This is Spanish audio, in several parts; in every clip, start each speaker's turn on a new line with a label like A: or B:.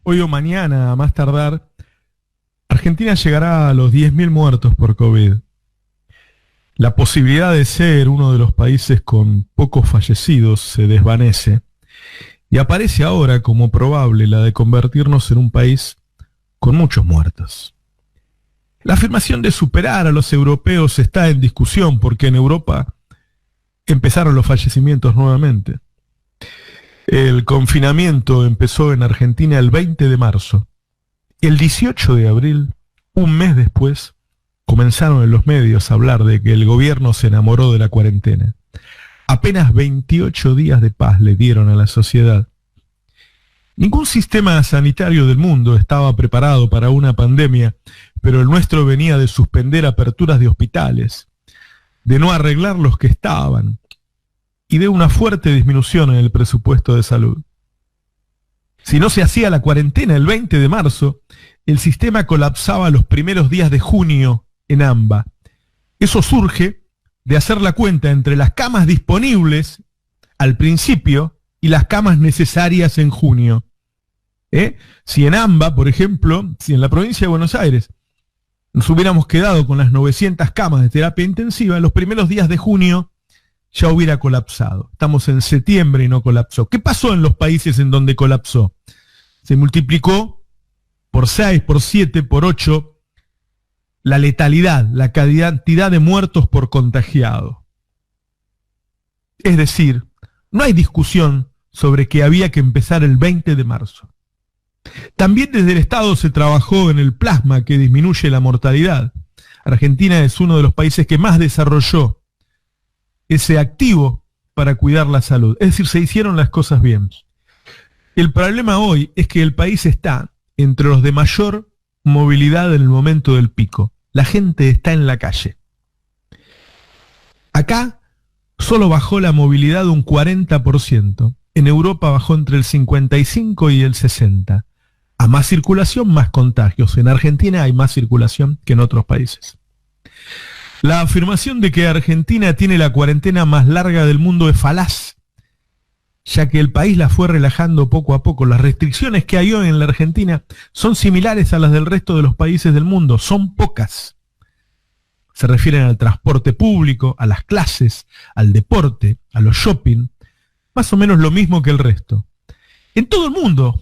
A: hoy o mañana, a más tardar, Argentina llegará a los 10.000 muertos por COVID. La posibilidad de ser uno de los países con pocos fallecidos se desvanece y aparece ahora como probable la de convertirnos en un país con muchos muertos. La afirmación de superar a los europeos está en discusión porque en Europa empezaron los fallecimientos nuevamente. El confinamiento empezó en Argentina el 20 de marzo. El 18 de abril, un mes después, comenzaron en los medios a hablar de que el gobierno se enamoró de la cuarentena. Apenas 28 días de paz le dieron a la sociedad. Ningún sistema sanitario del mundo estaba preparado para una pandemia, pero el nuestro venía de suspender aperturas de hospitales, de no arreglar los que estaban y de una fuerte disminución en el presupuesto de salud. Si no se hacía la cuarentena el 20 de marzo, el sistema colapsaba los primeros días de junio en AMBA. Eso surge de hacer la cuenta entre las camas disponibles al principio y las camas necesarias en junio. Si en AMBA, por ejemplo, si en la provincia de Buenos Aires nos hubiéramos quedado con las 900 camas de terapia intensiva, en los primeros días de junio ya hubiera colapsado. Estamos en septiembre y no colapsó. ¿Qué pasó en los países en donde colapsó? Se multiplicó por 6, por 7, por 8 la letalidad, la cantidad de muertos por contagiado. Es decir, no hay discusión sobre que había que empezar el 20 de marzo. También desde el Estado se trabajó en el plasma que disminuye la mortalidad. Argentina es uno de los países que más desarrolló ese activo para cuidar la salud. Es decir, se hicieron las cosas bien. El problema hoy es que el país está entre los de mayor movilidad en el momento del pico. La gente está en la calle. Acá solo bajó la movilidad un 40%. En Europa bajó entre el 55 y el 60. A más circulación, más contagios. En Argentina hay más circulación que en otros países. La afirmación de que Argentina tiene la cuarentena más larga del mundo es falaz, ya que el país la fue relajando poco a poco. Las restricciones que hay hoy en la Argentina son similares a las del resto de los países del mundo, son pocas. Se refieren al transporte público, a las clases, al deporte, a los shopping, más o menos lo mismo que el resto. En todo el mundo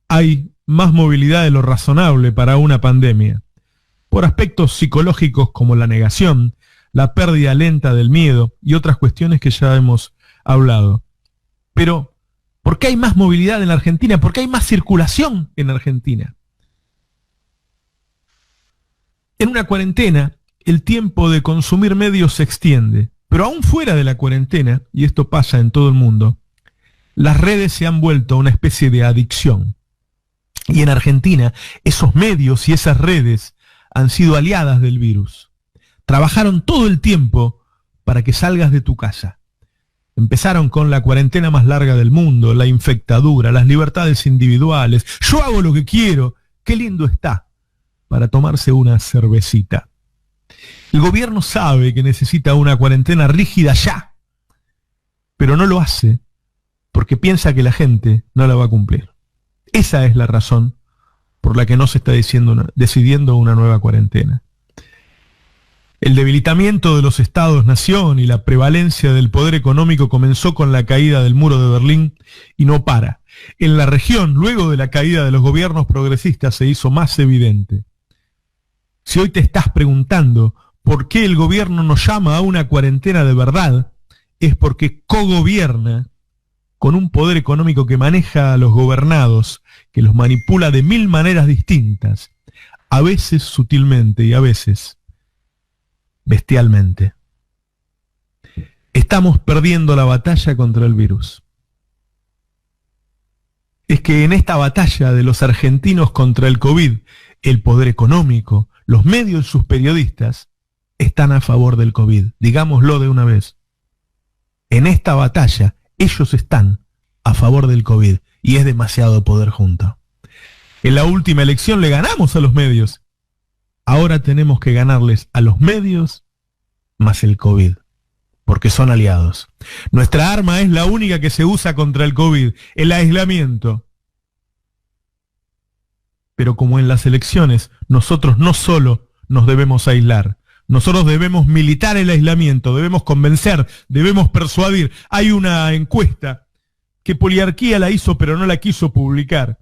A: hay más movilidad de lo razonable para una pandemia, por aspectos psicológicos como la negación, la pérdida lenta del miedo y otras cuestiones que ya hemos hablado. Pero, ¿por qué hay más movilidad en la Argentina? ¿Por qué hay más circulación en Argentina? En una cuarentena, el tiempo de consumir medios se extiende, pero aún fuera de la cuarentena, y esto pasa en todo el mundo, las redes se han vuelto una especie de adicción. Y en Argentina, esos medios y esas redes han sido aliadas del virus. Trabajaron todo el tiempo para que salgas de tu casa. Empezaron con la cuarentena más larga del mundo, la infectadura, las libertades individuales. Yo hago lo que quiero. Qué lindo está para tomarse una cervecita. El gobierno sabe que necesita una cuarentena rígida ya, pero no lo hace porque piensa que la gente no la va a cumplir. Esa es la razón por la que no se está decidiendo una nueva cuarentena. El debilitamiento de los estados-nación y la prevalencia del poder económico comenzó con la caída del muro de Berlín y no para. En la región, luego de la caída de los gobiernos progresistas, se hizo más evidente. Si hoy te estás preguntando por qué el gobierno nos llama a una cuarentena de verdad, es porque cogobierna con un poder económico que maneja a los gobernados, que los manipula de 1000 maneras distintas, a veces sutilmente y a veces bestialmente. Estamos perdiendo la batalla contra el virus. Es que en esta batalla de los argentinos contra el COVID, el poder económico, los medios y sus periodistas están a favor del COVID. Digámoslo de una vez. En esta batalla, ellos están a favor del COVID y es demasiado poder junto. En la última elección le ganamos a los medios. Ahora tenemos que ganarles a los medios más el COVID, porque son aliados. Nuestra arma es la única que se usa contra el COVID, el aislamiento. Pero como en las elecciones, nosotros no solo nos debemos aislar, nosotros debemos militar el aislamiento, debemos convencer, debemos persuadir. Hay una encuesta que Poliarquía la hizo pero no la quiso publicar,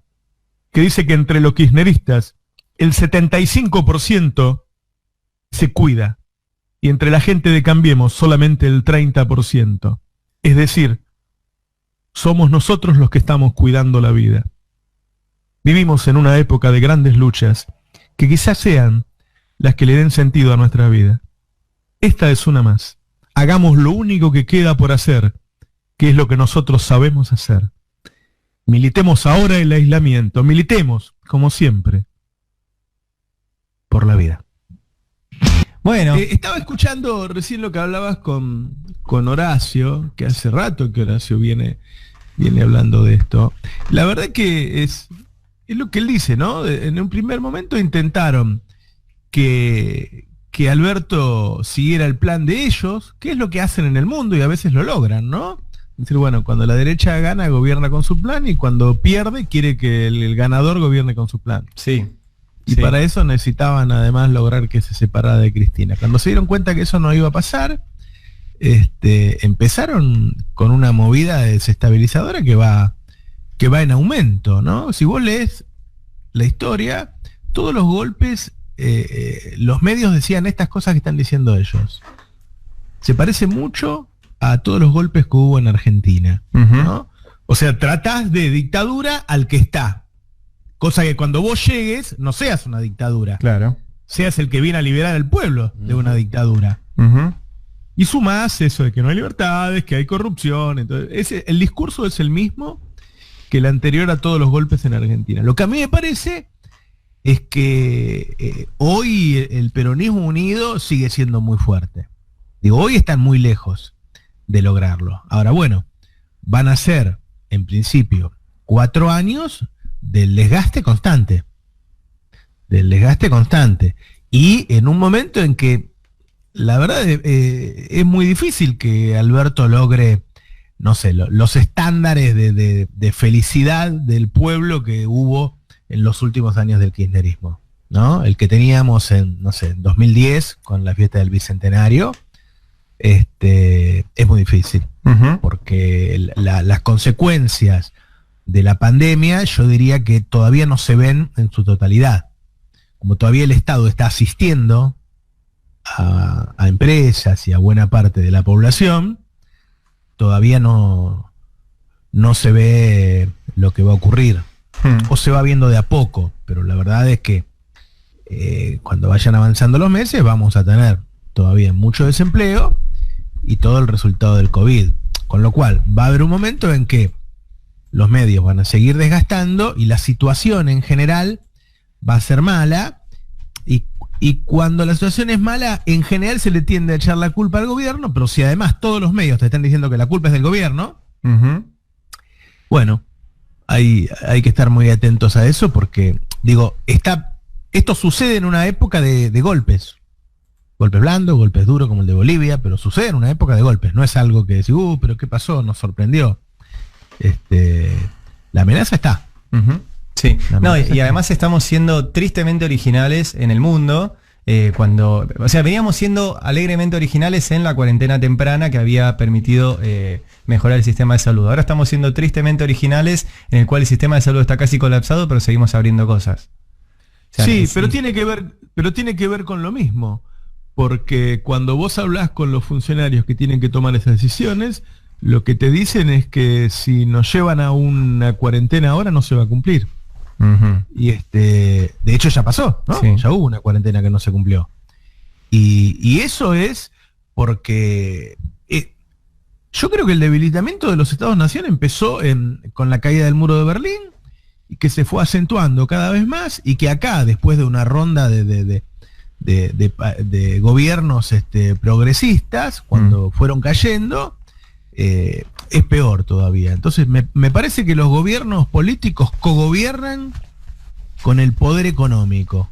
A: que dice que entre los kirchneristas el 75% se cuida y entre la gente de Cambiemos solamente el 30%. Es decir, somos nosotros los que estamos cuidando la vida. Vivimos en una época de grandes luchas que quizás sean las que le den sentido a nuestra vida. Esta es una más. Hagamos lo único que queda por hacer, que es lo que nosotros sabemos hacer. Militemos ahora el aislamiento, militemos, como siempre, por la vida.
B: Bueno.
A: Estaba escuchando recién lo que hablabas con Horacio, que hace rato que Horacio viene hablando de esto. La verdad que es lo que él dice, ¿no? En un primer momento intentaron que Alberto siguiera el plan de ellos, que es lo que hacen en el mundo y a veces lo logran, ¿no? Es decir, bueno, cuando la derecha gana, gobierna con su plan, y cuando pierde, quiere que el ganador gobierne con su plan.
B: Sí.
A: Y
B: sí.
A: para eso necesitaban además lograr que se separara de Cristina. Cuando se dieron cuenta que eso no iba a pasar, empezaron con una movida desestabilizadora que va en aumento, ¿no? Si vos lees la historia, todos los golpes, los medios decían estas cosas que están diciendo ellos. Se parece mucho a todos los golpes que hubo en Argentina, ¿no? O sea, tratás de dictadura al que está. Cosa que cuando vos llegues, no seas una dictadura.
B: Claro.
A: Seas el que viene a liberar al pueblo de una dictadura. Y sumás eso de que no hay libertades, que hay corrupción. Entonces, el discurso es el mismo que el anterior a todos los golpes en Argentina. Lo que a mí me parece es que hoy el peronismo unido sigue siendo muy fuerte. Digo, hoy están muy lejos de lograrlo. Ahora, bueno, van a ser, en principio, 4 años del desgaste constante. Y en un momento en que, la verdad, es muy difícil que Alberto logre, no sé, los estándares de felicidad del pueblo que hubo en los últimos años del kirchnerismo, ¿no? El que teníamos en 2010, con la fiesta del Bicentenario, es muy difícil, porque las consecuencias de la pandemia, yo diría que todavía no se ven en su totalidad. Como todavía el Estado está asistiendo a empresas y a buena parte de la población, todavía no se ve lo que va a ocurrir. O se va viendo de a poco, pero la verdad es que cuando vayan avanzando los meses vamos a tener todavía mucho desempleo y todo el resultado del COVID. Con lo cual va a haber un momento en que los medios van a seguir desgastando y la situación en general va a ser mala, y cuando la situación es mala, en general se le tiende a echar la culpa al gobierno, pero si además todos los medios te están diciendo que la culpa es del gobierno, bueno, hay que estar muy atentos a eso, porque, digo, esto sucede en una época de golpes. Golpes blandos, golpes duros como el de Bolivia, pero sucede en una época de golpes. No es algo que decís, pero ¿qué pasó? Nos sorprendió. La amenaza está.
B: Sí, no, y además estamos siendo tristemente originales en el mundo. Veníamos siendo alegremente originales en la cuarentena temprana que había permitido mejorar el sistema de salud. Ahora estamos siendo tristemente originales en el cual el sistema de salud está casi colapsado, pero seguimos abriendo cosas. O sea,
A: sí, pero tiene que ver con lo mismo. Porque cuando vos hablás con los funcionarios que tienen que tomar esas decisiones, lo que te dicen es que si nos llevan a una cuarentena ahora no se va a cumplir. Y de hecho ya pasó, ¿no?
B: Sí.
A: Ya hubo una cuarentena que no se cumplió. Y eso es porque yo creo que el debilitamiento de los Estados-nación empezó con la caída del muro de Berlín, y que se fue acentuando cada vez más, y que acá, después de una ronda de gobiernos progresistas, cuando fueron cayendo, es peor todavía. Entonces me parece que los gobiernos políticos cogobiernan con el poder económico,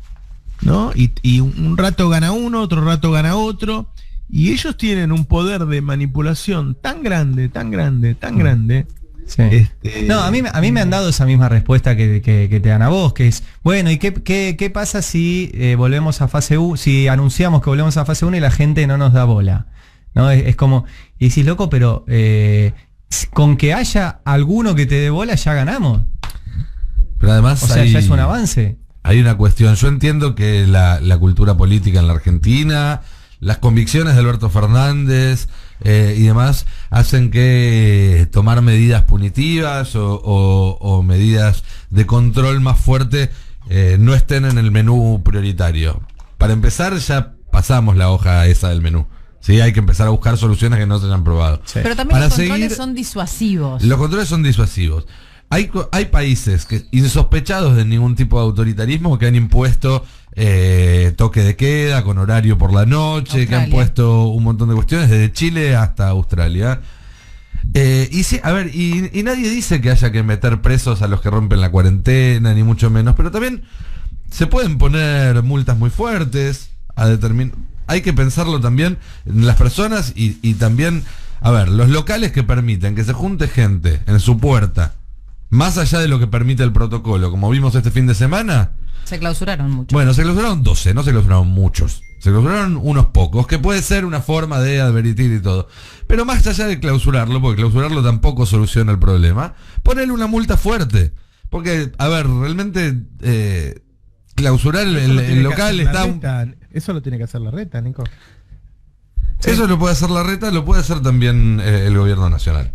A: ¿no? Y un rato gana uno, otro rato gana otro, y ellos tienen un poder de manipulación tan grande,
B: Sí. No, a mí me han dado esa misma respuesta que te dan a vos, que es, bueno, ¿y qué pasa si volvemos a fase 1, si anunciamos que volvemos a fase 1 y la gente no nos da bola? ¿No? Es como, y decís, loco, pero con que haya alguno que te dé bola ya ganamos.
C: Pero además
B: o sea, ya es un avance.
C: Hay una cuestión, yo entiendo que la cultura política en la Argentina, las convicciones de Alberto Fernández y demás hacen que tomar medidas punitivas o medidas de control más fuerte no estén en el menú prioritario. Para empezar, ya pasamos la hoja esa del menú. Sí, hay que empezar a buscar soluciones que no se hayan probado.
D: Sí. Pero también los controles son disuasivos.
C: Los controles son disuasivos. Hay países insospechados de ningún tipo de autoritarismo que han impuesto toque de queda con horario por la noche, Australia, que han puesto un montón de cuestiones desde Chile hasta Australia. Y sí, a ver, y nadie dice que haya que meter presos a los que rompen la cuarentena, ni mucho menos, pero también se pueden poner multas muy fuertes a hay que pensarlo también en las personas y también, a ver, los locales que permiten que se junte gente en su puerta, más allá de lo que permite el protocolo, como vimos este fin de semana.
D: Se clausuraron muchos.
C: Bueno, se clausuraron 12, no se clausuraron muchos. Se clausuraron unos pocos, que puede ser una forma de advertir y todo. Pero más allá de clausurarlo, porque clausurarlo tampoco soluciona el problema, ponerle una multa fuerte. Porque, a ver, realmente clausurar el local está...
A: Eso lo tiene que hacer la reta, Nico.
C: Eso lo puede hacer la reta, lo puede hacer también el gobierno nacional.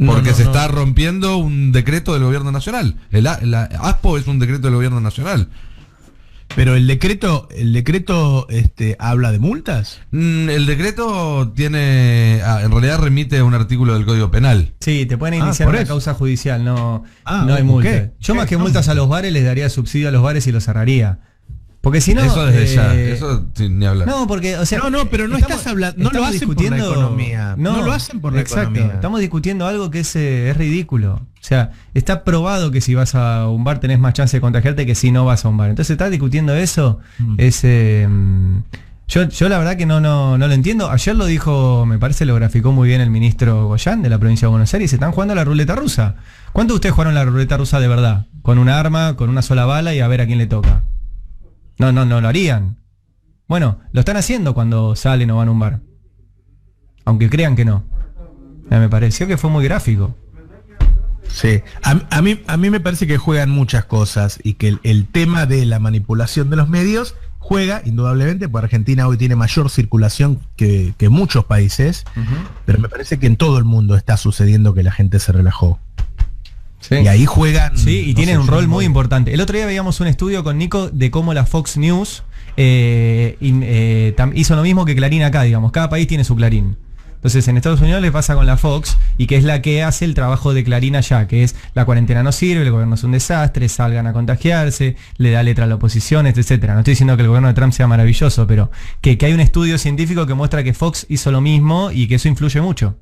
C: Porque se está rompiendo un decreto del gobierno nacional. La ASPO es un decreto del gobierno nacional.
E: Pero el decreto habla de multas.
C: El decreto tiene, en realidad remite a un artículo del Código Penal.
B: Sí, te pueden iniciar una causa judicial, no hay multa. Yo más que multas a los bares les daría subsidio a los bares y los cerraría. Porque si no,
C: eso desde ya, eso sin ni hablar.
B: No, porque, o sea,
E: pero no estás hablando, no lo hacen por la economía. No lo hacen por la economía.
B: Estamos discutiendo algo que es ridículo. O sea, está probado que si vas a un bar tenés más chance de contagiarte que si no vas a un bar. Entonces, estás discutiendo eso. Yo la verdad que no lo entiendo. Ayer lo dijo, me parece lo graficó muy bien el ministro Goyán de la provincia de Buenos Aires. Se están jugando a la ruleta rusa. ¿Cuántos de ustedes jugaron la ruleta rusa de verdad? Con un arma, con una sola bala y a ver a quién le toca. No lo harían. Bueno, lo están haciendo cuando salen o van a un bar. Aunque crean que no. Me pareció que fue muy gráfico.
E: Sí, a mí me parece que juegan muchas cosas y que el tema de la manipulación de los medios juega, indudablemente, porque Argentina hoy tiene mayor circulación que muchos países, pero me parece que en todo el mundo está sucediendo que la gente se relajó. Sí. Y ahí juegan.
B: Sí, y tienen un rol muy importante. El otro día veíamos un estudio con Nico de cómo la Fox News hizo lo mismo que Clarín acá, digamos. Cada país tiene su Clarín. Entonces en Estados Unidos les pasa con la Fox, y que es la que hace el trabajo de Clarín allá, que es la cuarentena no sirve, el gobierno es un desastre, salgan a contagiarse, le da letra a la oposición, etcétera. No estoy diciendo que el gobierno de Trump sea maravilloso, pero que hay un estudio científico que muestra que Fox hizo lo mismo y que eso influye mucho.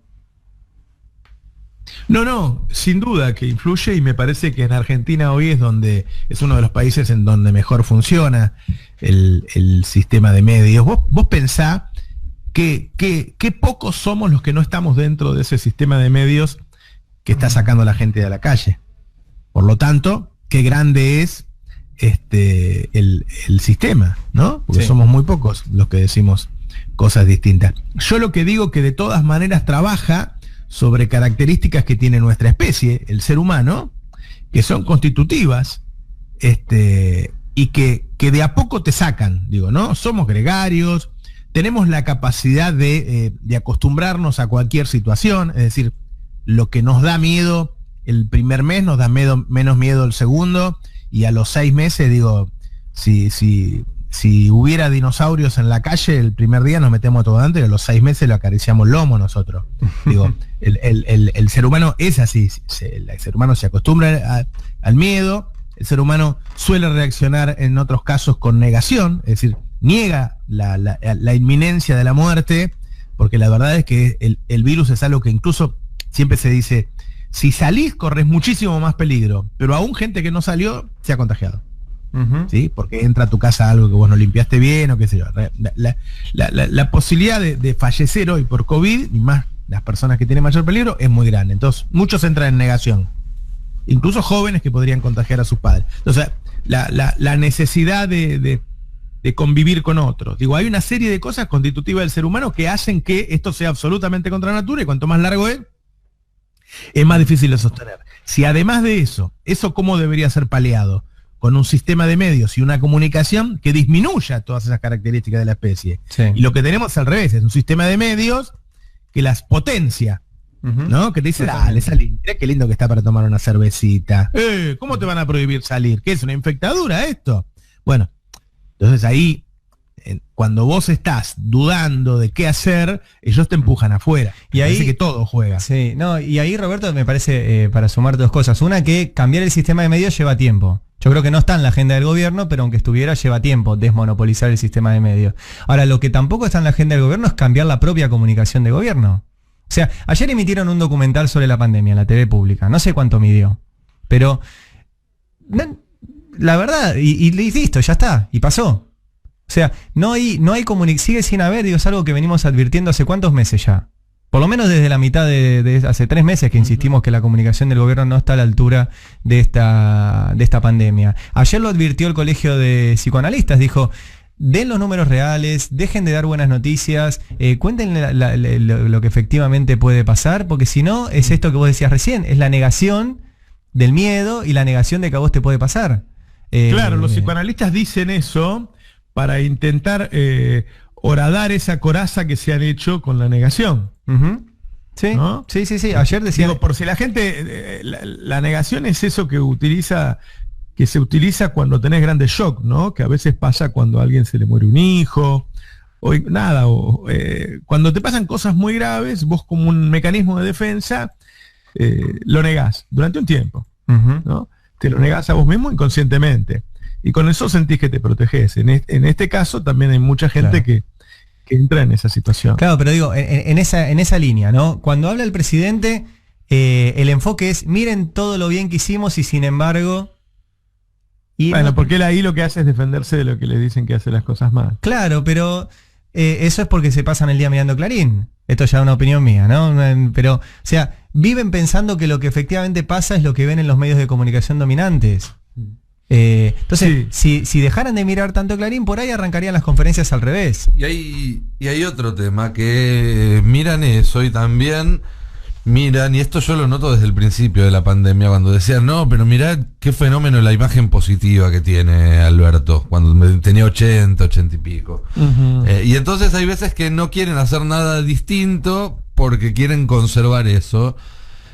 E: No, sin duda que influye, y me parece que en Argentina hoy es uno de los países en donde mejor funciona el sistema de medios. Vos pensá que pocos somos los que no estamos dentro de ese sistema de medios que está sacando a la gente de la calle. Por lo tanto, qué grande es el sistema, ¿no? Porque sí, somos muy pocos los que decimos cosas distintas. Yo lo que digo que de todas maneras trabaja sobre características que tiene nuestra especie, el ser humano, que son constitutivas, y que de a poco te sacan, digo, ¿no? Somos gregarios, tenemos la capacidad de acostumbrarnos a cualquier situación, es decir, lo que nos da miedo el primer mes nos da menos miedo el segundo, y a los 6 meses, digo, si hubiera dinosaurios en la calle, el primer día nos metemos a todo adentro y a los 6 meses lo acariciamos lomo nosotros. Digo, el ser humano es así, el ser humano se acostumbra al miedo, el ser humano suele reaccionar en otros casos con negación, es decir, niega la inminencia de la muerte, porque la verdad es que el virus es algo que incluso siempre se dice, si salís corres muchísimo más peligro, pero aún gente que no salió se ha contagiado. ¿Sí? Porque entra a tu casa algo que vos no limpiaste bien o qué sé yo. La posibilidad de fallecer hoy por COVID, las personas que tienen mayor peligro, es muy grande. Entonces, muchos entran en negación. Incluso jóvenes que podrían contagiar a sus padres. Entonces, la necesidad de convivir con otros. Digo, hay una serie de cosas constitutivas del ser humano que hacen que esto sea absolutamente contra natura, y cuanto más largo es más difícil de sostener. Si además de eso cómo debería ser paliado, con un sistema de medios y una comunicación que disminuya todas esas características de la especie. Sí. Y lo que tenemos es al revés, es un sistema de medios que las potencia, ¿no? Que te dice, dale, salí, mirá qué lindo que está para tomar una cervecita. ¿Cómo te van a prohibir salir? ¿Qué es una infectadura esto? Bueno, entonces ahí, cuando vos estás dudando de qué hacer, ellos te empujan afuera.
B: Y ahí
E: parece que todo juega.
B: Sí, no, y ahí, Roberto, me parece, para sumar dos cosas. Una, que cambiar el sistema de medios lleva tiempo. Yo creo que no está en la agenda del gobierno, pero aunque estuviera, lleva tiempo desmonopolizar el sistema de medios. Ahora, lo que tampoco está en la agenda del gobierno es cambiar la propia comunicación de gobierno. O sea, ayer emitieron un documental sobre la pandemia en la TV pública. No sé cuánto midió, pero la verdad, y listo, ya está, y pasó. O sea, no hay sigue sin haber, digo, es algo que venimos advirtiendo hace cuántos meses ya. Por lo menos desde la mitad de hace 3 meses que insistimos que la comunicación del gobierno no está a la altura de esta pandemia. Ayer lo advirtió el Colegio de Psicoanalistas, dijo, den los números reales, dejen de dar buenas noticias, cuenten lo que efectivamente puede pasar, porque si no, es esto que vos decías recién, es la negación del miedo y la negación de que a vos te puede pasar.
A: Claro, los psicoanalistas dicen eso para intentar horadar esa coraza que se han hecho con la negación.
B: Sí,
A: ¿no?
B: sí. Ayer decía...
A: Digo, por si la gente... la negación es eso que se utiliza cuando tenés grandes shock, ¿no? Que a veces pasa cuando a alguien se le muere un hijo, cuando te pasan cosas muy graves, vos como un mecanismo de defensa lo negás durante un tiempo, ¿no? Te lo negás a vos mismo inconscientemente. Y con eso sentís que te protegés. En este caso también hay mucha gente que entra en esa situación.
B: Claro, pero digo, en esa línea, ¿no? Cuando habla el presidente, el enfoque es, miren todo lo bien que hicimos y sin embargo...
A: porque él ahí lo que hace es defenderse de lo que le dicen que hace las cosas mal.
B: Claro, pero eso es porque se pasan el día mirando Clarín. Esto ya es una opinión mía, ¿no? Pero, o sea, viven pensando que lo que efectivamente pasa es lo que ven en los medios de comunicación dominantes. Entonces, si dejaran de mirar tanto Clarín, por ahí arrancarían las conferencias al revés.
C: Y hay otro tema que miran eso y también miran, y esto yo lo noto desde el principio de la pandemia, cuando decían, no, pero mirá qué fenómeno la imagen positiva que tiene Alberto, cuando tenía 80 y pico. Y entonces hay veces que no quieren hacer nada distinto porque quieren conservar eso.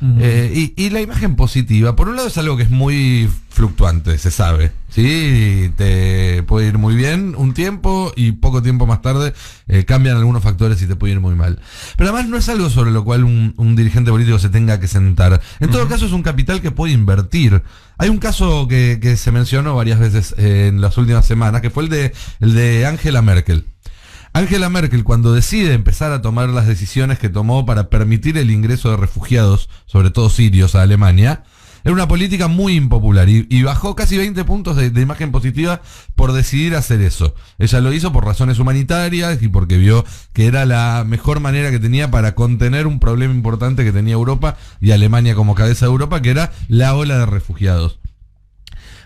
C: Y la imagen positiva, por un lado, es algo que es muy fluctuante, se sabe, ¿sí? Te puede ir muy bien un tiempo y poco tiempo más tarde cambian algunos factores y te puede ir muy mal. Pero además no es algo sobre lo cual un dirigente político se tenga que sentar. En todo caso es un capital que puede invertir. Hay un caso que se mencionó varias veces en las últimas semanas, que fue el de Angela Merkel. Angela Merkel, cuando decide empezar a tomar las decisiones que tomó para permitir el ingreso de refugiados, sobre todo sirios, a Alemania, era una política muy impopular y bajó casi 20 puntos de imagen positiva por decidir hacer eso. Ella lo hizo por razones humanitarias y porque vio que era la mejor manera que tenía para contener un problema importante que tenía Europa y Alemania como cabeza de Europa, que era la ola de refugiados.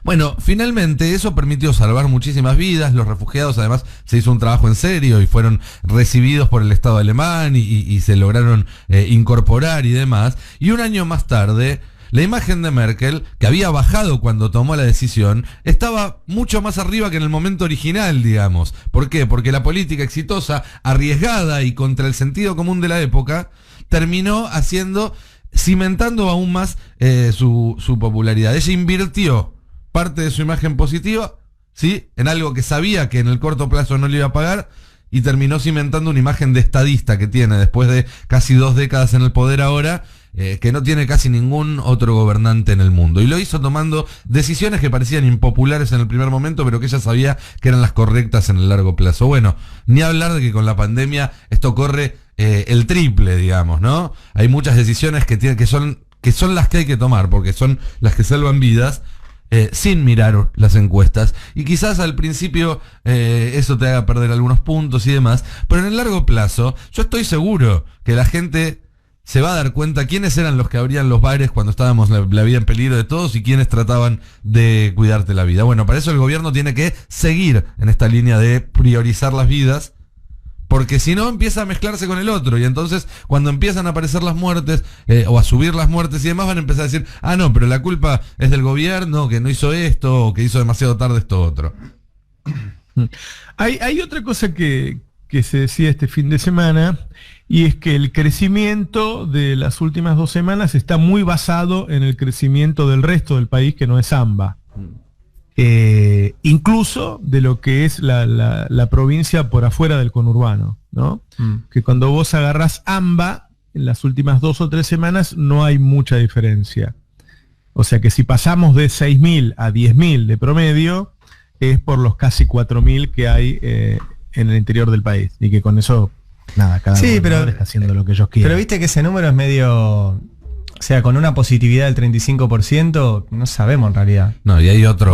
C: Bueno, finalmente eso permitió salvar muchísimas vidas. Los refugiados, además, se hizo un trabajo en serio y fueron recibidos por el Estado alemán y se lograron incorporar y demás. Y un año más tarde, la imagen de Merkel, que había bajado cuando tomó la decisión, estaba mucho más arriba que en el momento original, digamos. ¿Por qué? Porque la política exitosa, arriesgada y contra el sentido común de la época, terminó cimentando aún más su popularidad. Ella invirtió parte de su imagen positiva, ¿sí?, en algo que sabía que en el corto plazo no le iba a pagar, y terminó cimentando una imagen de estadista que tiene después de casi 2 décadas en el poder ahora, que no tiene casi ningún otro gobernante en el mundo. Y lo hizo tomando decisiones que parecían impopulares en el primer momento, pero que ella sabía que eran las correctas en el largo plazo. Bueno, ni hablar de que con la pandemia esto corre el triple, digamos, ¿no? Hay muchas decisiones que son las que hay que tomar, porque son las que salvan vidas, sin mirar las encuestas, y quizás al principio eso te haga perder algunos puntos y demás, pero en el largo plazo yo estoy seguro que la gente se va a dar cuenta quiénes eran los que abrían los bares cuando estábamos la vida en peligro de todos y quiénes trataban de cuidarte la vida. Bueno, para eso el gobierno tiene que seguir en esta línea de priorizar las vidas, porque si no empieza a mezclarse con el otro, y entonces cuando empiezan a aparecer las muertes o a subir las muertes y demás, van a empezar a decir, no, pero la culpa es del gobierno que no hizo esto o que hizo demasiado tarde esto otro.
A: Hay otra cosa que se decía este fin de semana, y es que el crecimiento de las últimas 2 semanas está muy basado en el crecimiento del resto del país, que no es AMBA. Incluso de lo que es la provincia por afuera del conurbano, ¿no? Que cuando vos agarrás AMBA, en las últimas 2 o 3 semanas no hay mucha diferencia. O sea que si pasamos de 6.000 a 10.000 de promedio, es por los casi 4.000 que hay en el interior del país, y que con eso, nada, cada uno está haciendo lo que ellos quieren.
B: Pero viste que ese número es medio, o sea, con una positividad del 35%, no sabemos en realidad.
C: No, y hay otro,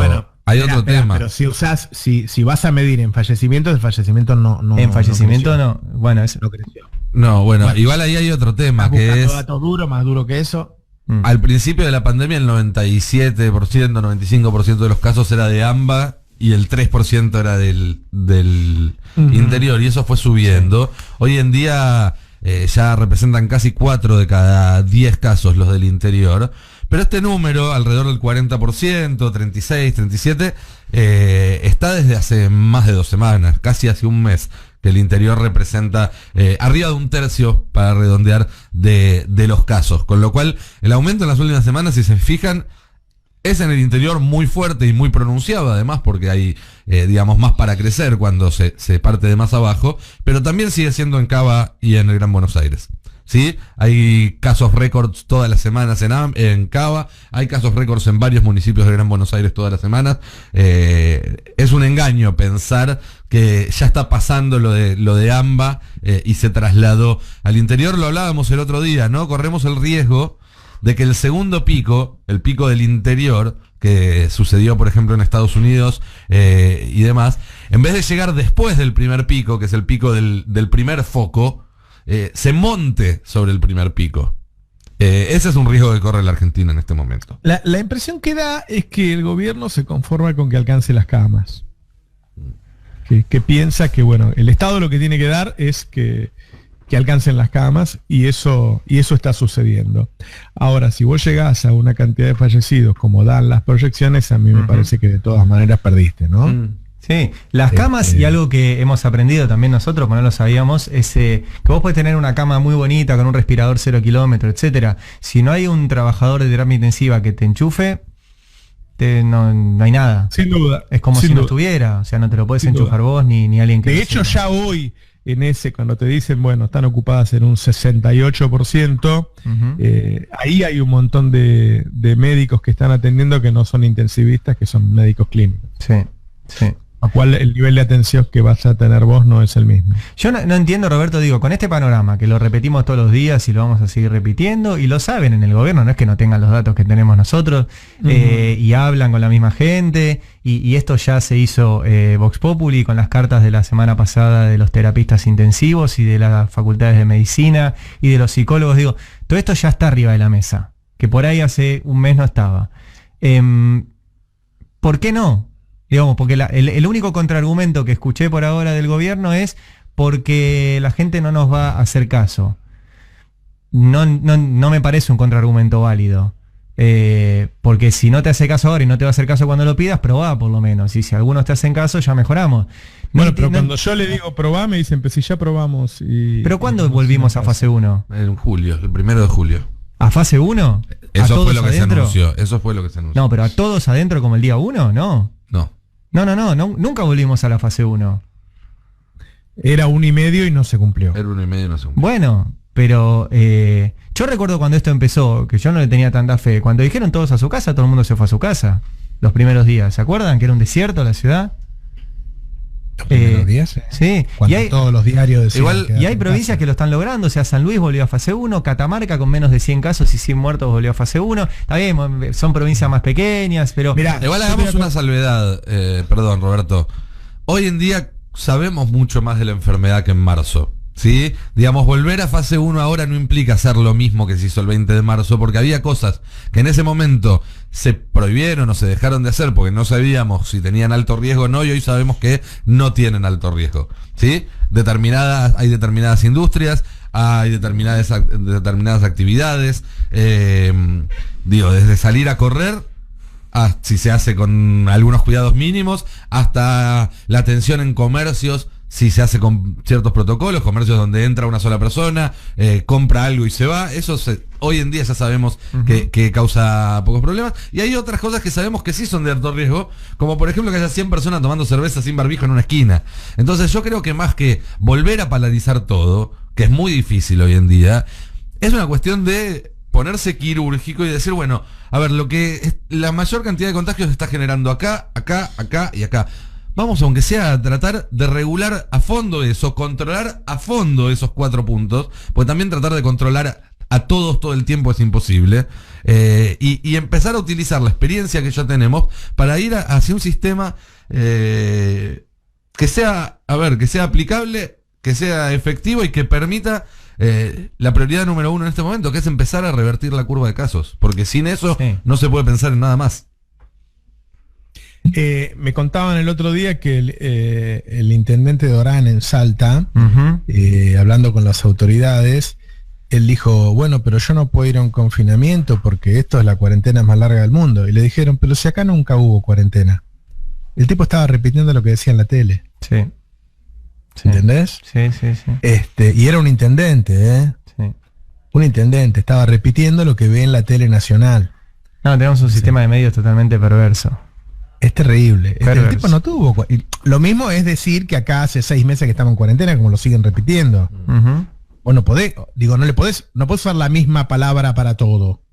C: tema.
E: Pero si vas a medir en fallecimientos, el fallecimiento no.
B: En fallecimiento no. Bueno, eso
E: no creció.
C: No, bueno, igual ahí hay otro tema, que es
E: datos duros, más duro que eso.
C: Al principio de la pandemia el 97%, 95% de los casos era de AMBA y el 3% era del interior, y eso fue subiendo. Sí. Hoy en día ya representan casi 4 de cada 10 casos los del interior, pero este número, alrededor del 40%, 36, 37, está desde hace más de 2 semanas, casi hace un mes, que el interior representa arriba de 1/3, para redondear, de los casos. Con lo cual, el aumento en las últimas semanas, si se fijan, es en el interior muy fuerte y muy pronunciado, además, porque hay, digamos, más para crecer cuando se parte de más abajo, pero también sigue siendo en Cava y en el Gran Buenos Aires. ¿Sí? Hay casos récords todas las semanas en Cava, hay casos récords en varios municipios del Gran Buenos Aires todas las semanas. Es un engaño pensar que ya está pasando lo de AMBA y se trasladó al interior. Lo hablábamos el otro día, ¿no? Corremos el riesgo de que el segundo pico, el pico del interior, que sucedió por ejemplo en Estados Unidos y demás, en vez de llegar después del primer pico, que es el pico del primer foco, se monte sobre el primer pico. Ese es un riesgo que corre la Argentina en este momento.
A: La impresión que da es que el gobierno se conforma con que alcance las camas. Que piensa que, bueno, el Estado lo que tiene que dar es que alcancen las camas, y eso está sucediendo. Ahora, si vos llegás a una cantidad de fallecidos como dan las proyecciones, a mí me parece que de todas maneras perdiste, ¿no?
B: Sí, las camas, y algo que hemos aprendido también nosotros, cuando no lo sabíamos, es que vos podés tener una cama muy bonita con un respirador 0 kilómetros, etcétera. Si no hay un trabajador de terapia intensiva que te enchufe, no hay nada.
A: Sin duda.
B: Es como si no estuviera, o sea, no te lo podés enchufar vos ni alguien que...
A: De hecho, ya hoy, en ese, cuando te dicen, bueno, están ocupadas en un 68%, ahí hay un montón de médicos que están atendiendo que no son intensivistas, que son médicos clínicos.
B: Sí.
A: A cual el nivel de atención que vas a tener vos no es el mismo.
B: Yo no entiendo, Roberto, digo, con este panorama que lo repetimos todos los días y lo vamos a seguir repitiendo, y lo saben en el gobierno, no es que no tengan los datos que tenemos nosotros, y hablan con la misma gente, y esto ya se hizo Vox Populi con las cartas de la semana pasada de los terapistas intensivos y de las facultades de medicina y de los psicólogos. Digo, todo esto ya está arriba de la mesa, que por ahí hace un mes no estaba. ¿Por qué no? Digamos, porque el único contraargumento que escuché por ahora del gobierno es porque la gente no nos va a hacer caso. No me parece un contraargumento válido. Porque si no te hace caso ahora y no te va a hacer caso cuando lo pidas, probá por lo menos. Y si algunos te hacen caso, ya mejoramos.
A: Bueno, pero cuando yo le digo probá, me dicen, pues si ya probamos.
B: ¿Pero cuándo volvimos a fase 1?
C: En julio, el 1 de julio.
B: ¿A fase 1?
C: Eso fue lo que se anunció. Eso fue lo que se anunció.
B: No, pero a todos adentro como el día 1, ¿no? No, nunca volvimos a la fase 1.
A: Era 1,5 y no se cumplió.
C: Era 1,5 y no se cumplió.
B: Bueno, pero yo recuerdo cuando esto empezó, que yo no le tenía tanta fe. Cuando dijeron todos a su casa, todo el mundo se fue a su casa. Los primeros días, ¿se acuerdan? Que era un desierto la ciudad.
E: Los primeros días,
B: sí.
E: Cuando todos los diarios decían
B: igual, y hay provincias que lo están logrando, o sea, San Luis volvió a fase 1, Catamarca con menos de 100 casos y 100 muertos volvió a fase 1. Está bien, son provincias más pequeñas, pero...
C: Mirá, igual hagamos una salvedad, perdón Roberto. Hoy en día sabemos mucho más de la enfermedad que en marzo. ¿Sí? Digamos, volver a fase 1 ahora no implica hacer lo mismo que se hizo el 20 de marzo, porque había cosas que en ese momento se prohibieron o se dejaron de hacer porque no sabíamos si tenían alto riesgo o no, y hoy sabemos que no tienen alto riesgo. ¿Sí? Hay determinadas industrias, hay determinadas actividades, desde salir a correr, si se hace con algunos cuidados mínimos, hasta la atención en comercios, si se hace con ciertos protocolos, comercios donde entra una sola persona, compra algo y se va. Eso hoy en día ya sabemos que causa pocos problemas. Y hay otras cosas que sabemos que sí son de alto riesgo, como por ejemplo que haya 100 personas tomando cerveza sin barbijo en una esquina. Entonces yo creo que más que volver a paralizar todo, que es muy difícil hoy en día, es una cuestión de ponerse quirúrgico y decir, bueno, a ver, la mayor cantidad de contagios se está generando acá, acá, acá y acá. Vamos, aunque sea, a tratar de regular a fondo eso, controlar a fondo esos 4 puntos, pues también tratar de controlar a todos todo el tiempo es imposible, y empezar a utilizar la experiencia que ya tenemos para ir hacia un sistema que sea aplicable, que sea efectivo y que permita la prioridad número 1 en este momento, que es empezar a revertir la curva de casos, porque sin eso no se puede pensar en nada más.
E: Me contaban el otro día que el intendente de Orán en Salta, hablando con las autoridades, él dijo, bueno, pero yo no puedo ir a un confinamiento porque esto es la cuarentena más larga del mundo. Y le dijeron, pero si acá nunca hubo cuarentena. El tipo estaba repitiendo lo que decía en la tele.
B: Sí.
E: ¿Entendés?
B: Sí.
E: Y era un intendente,
B: Sí.
E: Un intendente, estaba repitiendo lo que ve en la tele nacional.
B: No, tenemos un sistema de medios totalmente perverso.
E: Es terrible. El tipo no tuvo. Lo mismo es decir que acá hace 6 meses que estamos en cuarentena, como lo siguen repitiendo. Vos no podés usar la misma palabra para todo.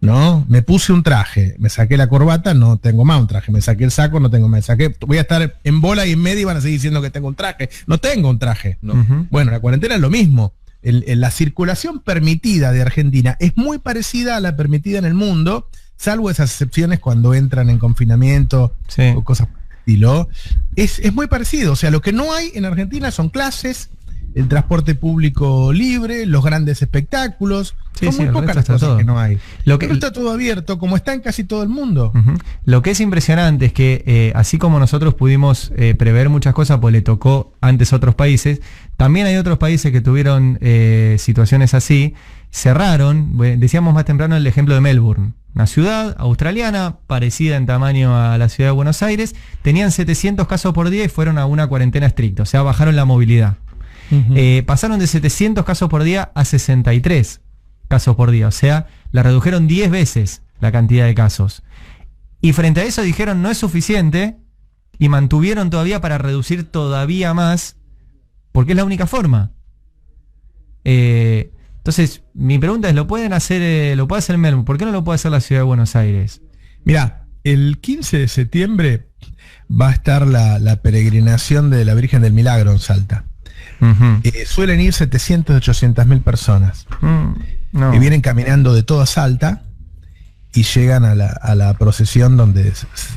E: ¿No? Me puse un traje, me saqué la corbata, no tengo más un traje, me saqué el saco, no tengo más. Voy a estar en bola y en medio y van a seguir diciendo que tengo un traje. No tengo un traje. No. Bueno, la cuarentena es lo mismo. La circulación permitida de Argentina es muy parecida a la permitida en el mundo, salvo esas excepciones cuando entran en confinamiento o cosas por el estilo. Es muy parecido. O sea, lo que no hay en Argentina son clases, el transporte público libre, los grandes espectáculos. Son muy pocas las cosas que no hay. Pero está todo abierto, como está en casi todo el mundo.
B: Lo que es impresionante es que, así como nosotros pudimos prever muchas cosas, pues le tocó antes a otros países, también hay otros países que tuvieron situaciones así, cerraron. Decíamos más temprano el ejemplo de Melbourne, una ciudad australiana parecida en tamaño a la ciudad de Buenos Aires, tenían 700 casos por día y fueron a una cuarentena estricta, o sea, bajaron la movilidad. Pasaron de 700 casos por día a 63 casos por día, o sea, la redujeron 10 veces la cantidad de casos. Y frente a eso dijeron no es suficiente y mantuvieron todavía para reducir todavía más, porque es la única forma. Entonces, mi pregunta es, ¿lo puede hacer Melbourne? ¿Por qué no lo puede hacer la ciudad de Buenos Aires?
E: Mirá, el 15 de septiembre va a estar la peregrinación de la Virgen del Milagro en Salta. Suelen ir 700, 800 mil personas. Que vienen caminando de toda Salta y llegan a la procesión donde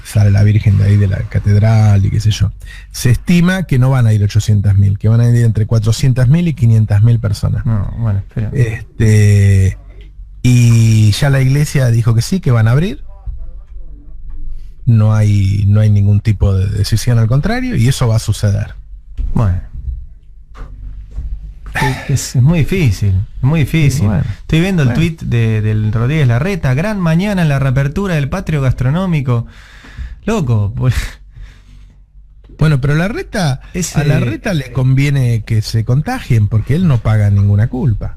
E: sale la Virgen de ahí de la catedral y qué sé yo. Se estima que no van a ir 800.000, que van a ir entre 400.000 y 500.000 personas.
B: No, bueno, espera.
E: Y ya la iglesia dijo que sí, que van a abrir. No hay ningún tipo de decisión al contrario, y eso va a suceder.
B: Bueno. Es muy difícil, muy difícil. Bueno, estoy viendo el tweet del Rodríguez Larreta, gran mañana en la reapertura del patio gastronómico. Loco.
E: Bueno, pero a Larreta le conviene que se contagien porque él no paga ninguna culpa.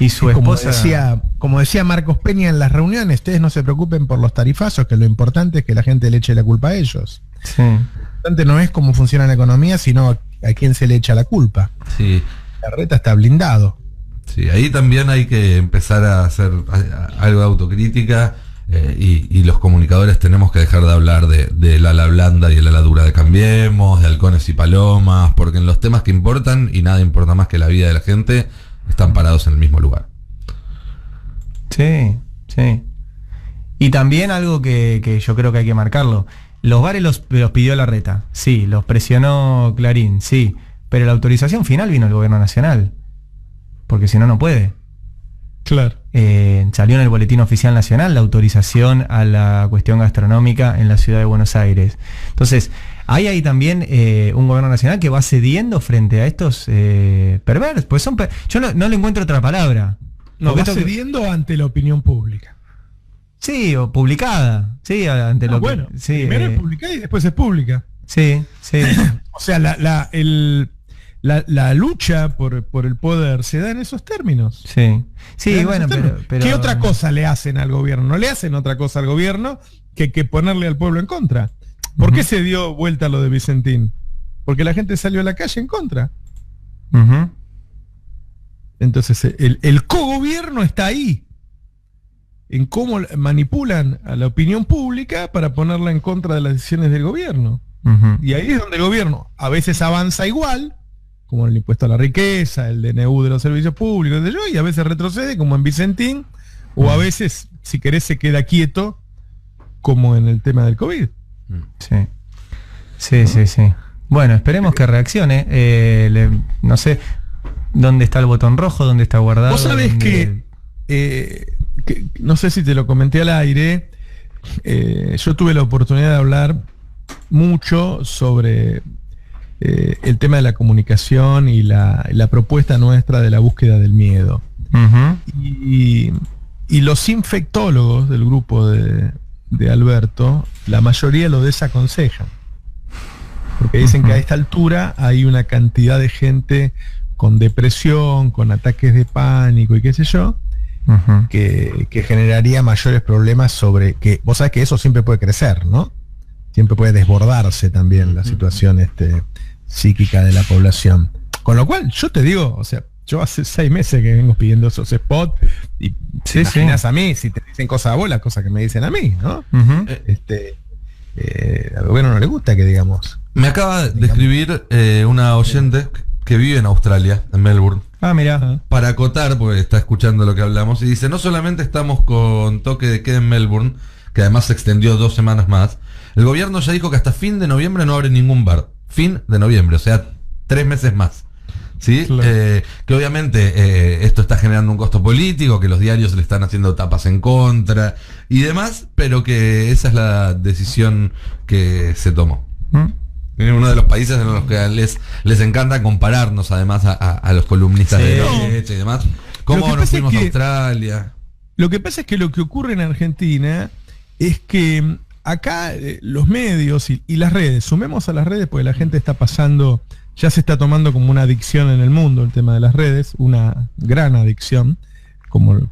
B: Y su esposa,
E: como decía Marcos Peña en las reuniones, ustedes no se preocupen por los tarifazos, que lo importante es que la gente le eche la culpa a ellos.
B: Sí.
E: Lo importante no es cómo funciona la economía, sino a quién se le echa la culpa.
C: Sí.
E: Larreta está blindado.
C: Sí, ahí también hay que empezar a hacer algo de autocrítica, y los comunicadores tenemos que dejar de hablar del ala blanda y el ala dura de Cambiemos, de halcones y palomas, porque en los temas que importan, y nada importa más que la vida de la gente, están parados en el mismo lugar.
B: Sí. Y también algo que yo creo que hay que marcarlo. Los bares los pidió Larreta, sí, los presionó Clarín, sí. pero la autorización final vino del gobierno nacional, porque si no, no puede.
A: Claro.
B: Salió en el Boletín Oficial Nacional la autorización a la cuestión gastronómica en la ciudad de Buenos Aires. Entonces, hay ahí también un gobierno nacional que va cediendo frente a estos perversos. Pues yo no le encuentro otra palabra.
A: No, va cediendo ante la opinión pública.
B: Sí, o publicada. Sí, ante lo
A: bueno,
B: que. Sí,
A: primero es publicada y después es pública.
B: Sí, sí.
A: O sea, la lucha por el poder se da en esos términos.
B: Sí, sí, bueno, pero...
A: ¿Qué otra cosa le hacen al gobierno? No le hacen otra cosa al gobierno que ponerle al pueblo en contra. ¿Por qué se dio vuelta lo de Vicentín? Porque la gente salió a la calle en contra. Entonces, el cogobierno está ahí. En cómo manipulan a la opinión pública para ponerla en contra de las decisiones del gobierno. Y ahí es donde el gobierno a veces avanza igual, como el impuesto a la riqueza, el DNU de los servicios públicos, y a veces retrocede, como en Vicentín, o a veces, si querés, se queda quieto, como en el tema del COVID.
B: Sí. Bueno, esperemos que reaccione. No sé dónde está el botón rojo, dónde está guardado.
A: Vos sabés que no sé si te lo comenté al aire, yo tuve la oportunidad de hablar mucho sobre el tema de la comunicación y la propuesta nuestra de la búsqueda del miedo. Y los infectólogos del grupo de Alberto, la mayoría lo desaconsejan. Porque dicen que a esta altura hay una cantidad de gente con depresión, con ataques de pánico y qué sé yo, que generaría mayores problemas sobre que, vos sabés que eso siempre puede crecer, ¿no? Siempre puede desbordarse también la situación psíquica de la población. Con lo cual, yo te digo, o sea, yo hace 6 meses que vengo pidiendo esos spots y te imaginas a mí, si te dicen cosas a vos, las cosas que me dicen a mí, ¿no? Al gobierno no le gusta que digamos.
C: Me acaba de escribir una oyente que vive en Australia, en Melbourne.
B: Ah, mira.
C: Para acotar, porque está escuchando lo que hablamos, y dice, no solamente estamos con toque de queda en Melbourne, que además se extendió 2 semanas más, el gobierno ya dijo que hasta fin de noviembre no abre ningún bar. Fin de noviembre, o sea, 3 meses más. ¿Sí? Claro. Que obviamente esto está generando un costo político, que los diarios le están haciendo tapas en contra y demás, pero que esa es la decisión que se tomó. Uno de los países en los que les encanta compararnos además a los columnistas de derecha y demás. ¿Cómo nos fuimos a Australia?
A: Lo que pasa es que lo que ocurre en Argentina es que acá los medios y las redes, sumemos a las redes porque la gente está pasando, ya se está tomando como una adicción en el mundo el tema de las redes, una gran adicción, como el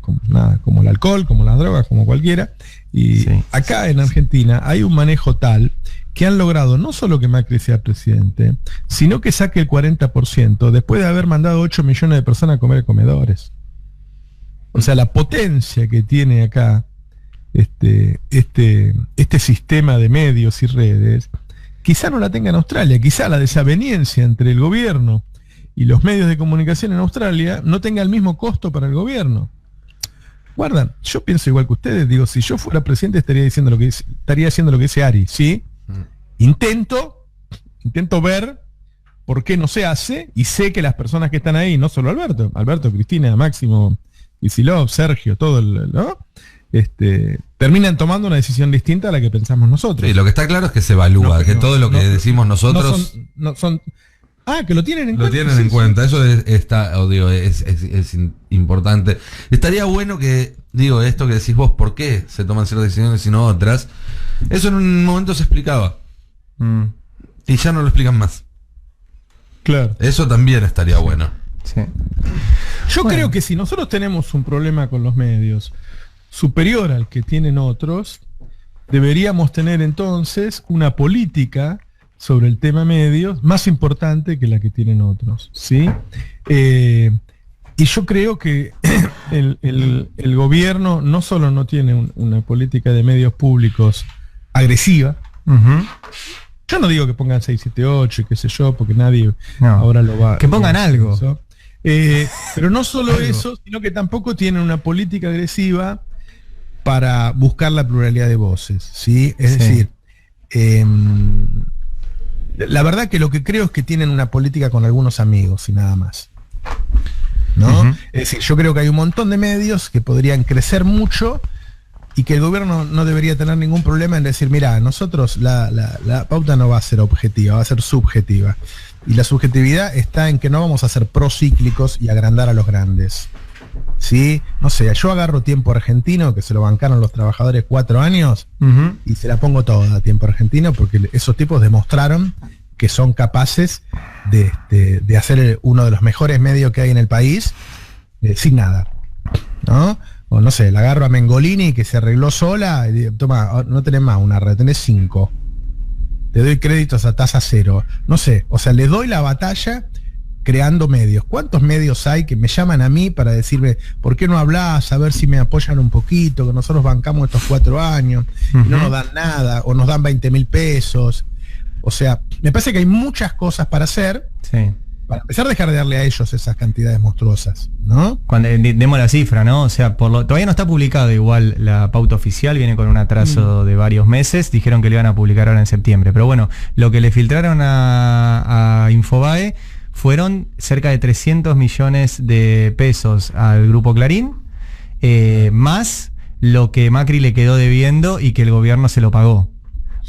A: alcohol, como las drogas, como cualquiera. Y acá en Argentina hay un manejo tal que han logrado no solo que Macri sea presidente, sino que saque el 40% después de haber mandado 8 millones de personas a comer comedores. O sea, la potencia que tiene acá este sistema de medios y redes, quizá no la tenga en Australia, quizá la desaveniencia entre el gobierno y los medios de comunicación en Australia no tenga el mismo costo para el gobierno. Guarda, yo pienso igual que ustedes, digo, si yo fuera presidente estaría haciendo lo que dice Ari, ¿sí? Intento ver por qué no se hace, y sé que las personas que están ahí, no solo Alberto, Cristina, Máximo, Kicillof, Sergio, todo ¿no? Terminan tomando una decisión distinta a la que pensamos nosotros.
C: Sí, lo que está claro es que se evalúa, que todo lo que decimos nosotros...
A: que lo tienen en cuenta.
C: Lo tienen en cuenta, eso es importante. Estaría bueno que, esto que decís vos, ¿por qué se toman ciertas decisiones y no otras? Eso en un momento se explicaba. Y ya no lo explican más.
A: Claro.
C: Eso también estaría bueno.
B: Sí.
A: Yo creo que si nosotros tenemos un problema con los medios superior al que tienen otros, deberíamos tener entonces una política sobre el tema medios más importante que la que tienen otros, ¿sí? Y yo creo que el gobierno no solo no tiene una política de medios públicos agresiva. Yo no digo que pongan 678 y qué sé yo, porque nadie ahora lo va...
B: Que pongan algo.
A: Pero no solo eso, sino que tampoco tienen una política agresiva para buscar la pluralidad de voces, ¿sí? Es decir,
E: La verdad que lo que creo es que tienen una política con algunos amigos y nada más, ¿no? Uh-huh. Es decir, yo creo que hay un montón de medios que podrían crecer mucho y que el gobierno no debería tener ningún problema en decir, mira, nosotros la pauta no va a ser objetiva, va a ser subjetiva. Y la subjetividad está en que no vamos a ser procíclicos y agrandar a los grandes. ¿Sí? No sé, yo agarro Tiempo Argentino, que se lo bancaron los trabajadores 4 años, uh-huh, y se la pongo toda a Tiempo Argentino, porque esos tipos demostraron que son capaces de hacer uno de los mejores medios que hay en el país, sin nada, ¿no? O no sé, la agarro a Mengolini, que se arregló sola, y digo, toma, no tenés más una red, tenés 5. Te doy créditos a tasa cero. No sé, o sea, le doy la batalla creando medios. ¿Cuántos medios hay que me llaman a mí para decirme, ¿por qué no hablas? A ver si me apoyan un poquito, que nosotros bancamos estos 4 años, uh-huh, y no nos dan nada, o nos dan 20.000 pesos. O sea, me parece que hay muchas cosas para hacer. Sí. Para empezar a dejar de darle a ellos esas cantidades monstruosas, ¿no?
B: Cuando demos la cifra, ¿no? O sea, todavía no está publicado igual la pauta oficial, viene con un atraso de varios meses, dijeron que lo iban a publicar ahora en septiembre. Pero bueno, lo que le filtraron a Infobae fueron cerca de 300 millones de pesos al Grupo Clarín, más lo que Macri le quedó debiendo y que el gobierno se lo pagó.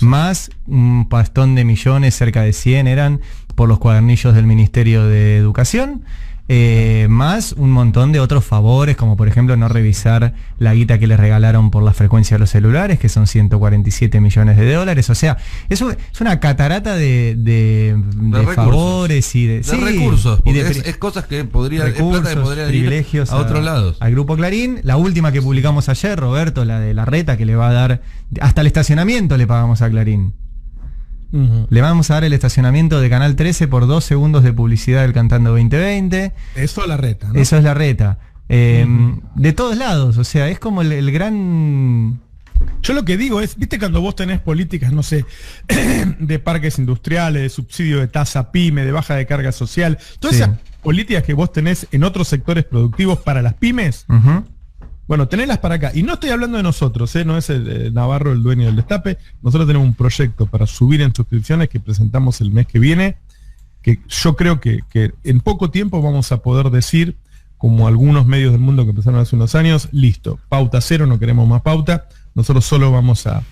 B: Más un pastón de millones, cerca de 100 eran, por los cuadernillos del Ministerio de Educación, más un montón de otros favores, como por ejemplo no revisar la guita que les regalaron por la frecuencia de los celulares, que son 147 millones de dólares. O sea, eso es una catarata de favores y de
C: recursos, porque es cosas que podría, es plata que podría
B: privilegios
C: ir a otros lados.
B: Al Grupo Clarín, la última que publicamos ayer, Roberto, la de Larreta, que le va a dar, hasta el estacionamiento le pagamos a Clarín. Uh-huh. Le vamos a dar el estacionamiento de Canal 13 por 2 segundos de publicidad del Cantando 2020.
E: Eso es Larreta, ¿no?
B: Eso es Larreta. De todos lados, o sea, es como el gran...
A: Yo lo que digo es, viste cuando vos tenés políticas, no sé, de parques industriales, de subsidio de tasa pyme, de baja de carga social, todas esas políticas que vos tenés en otros sectores productivos para las pymes, uh-huh, bueno, tenerlas para acá. Y no estoy hablando de nosotros, no es el Navarro el dueño del destape. Nosotros tenemos un proyecto para subir en suscripciones que presentamos el mes que viene, que yo creo que en poco tiempo vamos a poder decir, como algunos medios del mundo que empezaron hace unos años, listo, pauta cero, no queremos más pauta, nosotros solo vamos a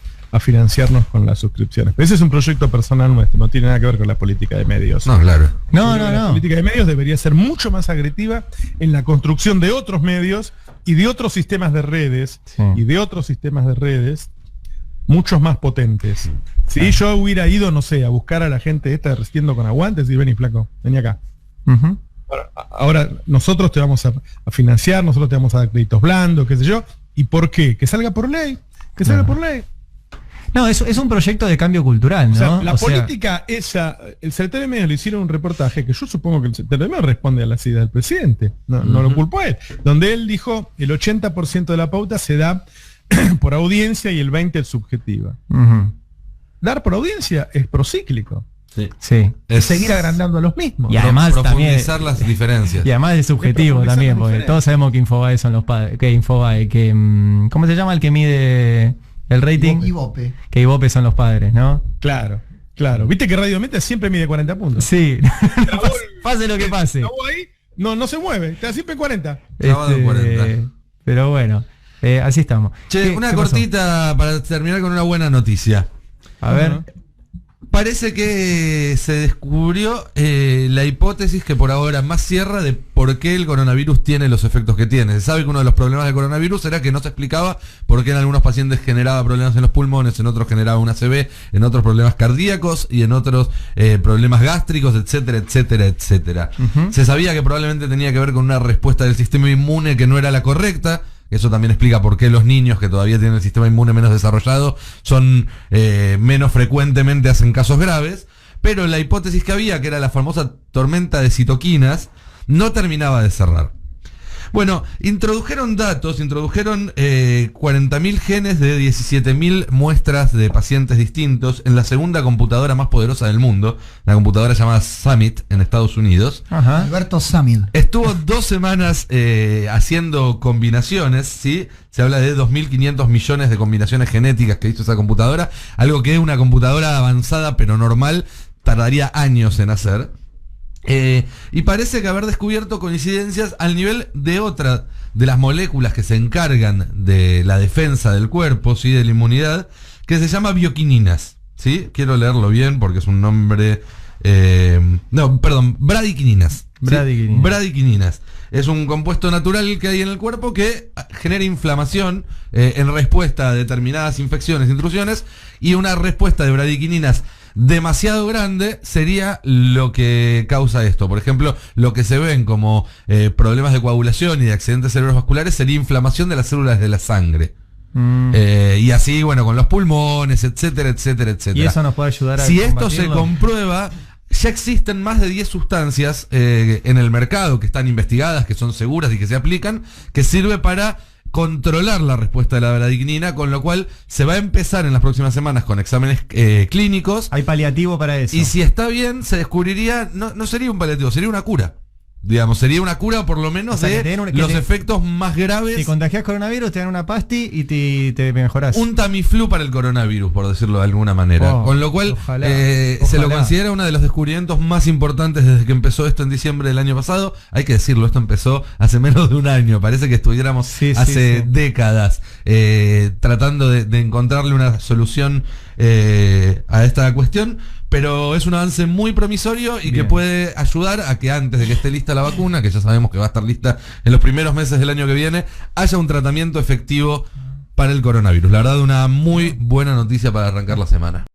A: financiarnos con las suscripciones. Pero ese es un proyecto personal nuestro, no tiene nada que ver con la política de medios.
C: No, claro.
A: La política de medios debería ser mucho más agresiva en la construcción de otros medios y de otros sistemas de redes, muchos más potentes. Si yo hubiera ido, no sé, a buscar a la gente esta resistiendo con aguantes y vení, flaco, vení acá. Uh-huh. Ahora nosotros te vamos a financiar, nosotros te vamos a dar créditos blandos, qué sé yo. ¿Y por qué? Que salga por ley, por ley.
B: No, es un proyecto de cambio cultural, ¿no?
A: O sea, la política esa, el secretario de medios le hicieron un reportaje que yo supongo que el secretario de medios responde a las ideas del presidente, no lo culpo a él, donde él dijo el 80% de la pauta se da por audiencia y el 20% es subjetiva. Uh-huh. Dar por audiencia es procíclico.
B: Sí.
E: Es seguir agrandando a los mismos.
B: Y además
C: profundizar las diferencias.
B: Y además es subjetivo también, porque todos sabemos que Infobae son los padres. ¿Cómo se llama el que mide el rating?
F: Ibope.
B: Que Ibope son los padres, ¿no?
A: Claro. Viste que Radio Meta siempre mide 40 puntos.
B: Sí. Pase lo que pase.
A: Ahí, no se mueve, está siempre en 40.
C: Clavado en 40.
B: Pero bueno, así estamos.
C: Che, una cortita para terminar con una buena noticia.
B: A ver.
C: Parece que se descubrió la hipótesis que por ahora más cierra de por qué el coronavirus tiene los efectos que tiene. Se sabe que uno de los problemas del coronavirus era que no se explicaba por qué en algunos pacientes generaba problemas en los pulmones, en otros generaba un ACV, en otros problemas cardíacos y en otros problemas gástricos, etcétera, etcétera, etcétera. Uh-huh. Se sabía que probablemente tenía que ver con una respuesta del sistema inmune que no era la correcta. Eso también explica por qué los niños que todavía tienen el sistema inmune menos desarrollado son menos frecuentemente hacen casos graves. Pero la hipótesis que había, que era la famosa tormenta de citoquinas, no terminaba de cerrar. Bueno, introdujeron 40.000 genes de 17.000 muestras de pacientes distintos en la segunda computadora más poderosa del mundo, la computadora llamada Summit en Estados Unidos.
F: Ajá. Alberto Summit.
C: Estuvo 2 semanas haciendo combinaciones, ¿sí? Se habla de 2.500 millones de combinaciones genéticas que hizo esa computadora, algo que es una computadora avanzada pero normal tardaría años en hacer. Y parece que haber descubierto coincidencias al nivel de otra de las moléculas que se encargan de la defensa del cuerpo, ¿sí? De la inmunidad, que se llama bioquininas, ¿sí? Quiero leerlo bien porque es un nombre... bradiquininas.
B: Bradiquininas.
C: ¿Sí? Bradiquininas. Es un compuesto natural que hay en el cuerpo que genera inflamación en respuesta a determinadas infecciones, intrusiones, y una respuesta de bradiquininas demasiado grande sería lo que causa esto. Por ejemplo, lo que se ven como problemas de coagulación y de accidentes cerebrovasculares sería inflamación de las células de la sangre. Y así, bueno, con los pulmones, etcétera, etcétera, etcétera.
B: Y eso nos puede ayudar a
C: si esto se comprueba, ya existen más de 10 sustancias en el mercado que están investigadas, que son seguras y que se aplican, que sirve para controlar la respuesta de la bradiquinina, con lo cual se va a empezar en las próximas semanas con exámenes clínicos.
B: Hay paliativo para eso.
C: Y si está bien, se descubriría, no sería un paliativo, sería una cura. Digamos, sería una cura por lo menos de los efectos más graves.
B: Si contagias coronavirus, te dan una pasti y te mejorás.
C: Un Tamiflu para el coronavirus, por decirlo de alguna manera. Con lo cual, ojalá. Se lo considera uno de los descubrimientos más importantes desde que empezó esto en diciembre del año pasado. Hay que decirlo, esto empezó hace menos de un año. Parece que estuviéramos hace décadas tratando de encontrarle una solución a esta cuestión. Pero es un avance muy promisorio y que puede ayudar a que antes de que esté lista la vacuna, que ya sabemos que va a estar lista en los primeros meses del año que viene, haya un tratamiento efectivo para el coronavirus. La verdad, una muy buena noticia para arrancar la semana.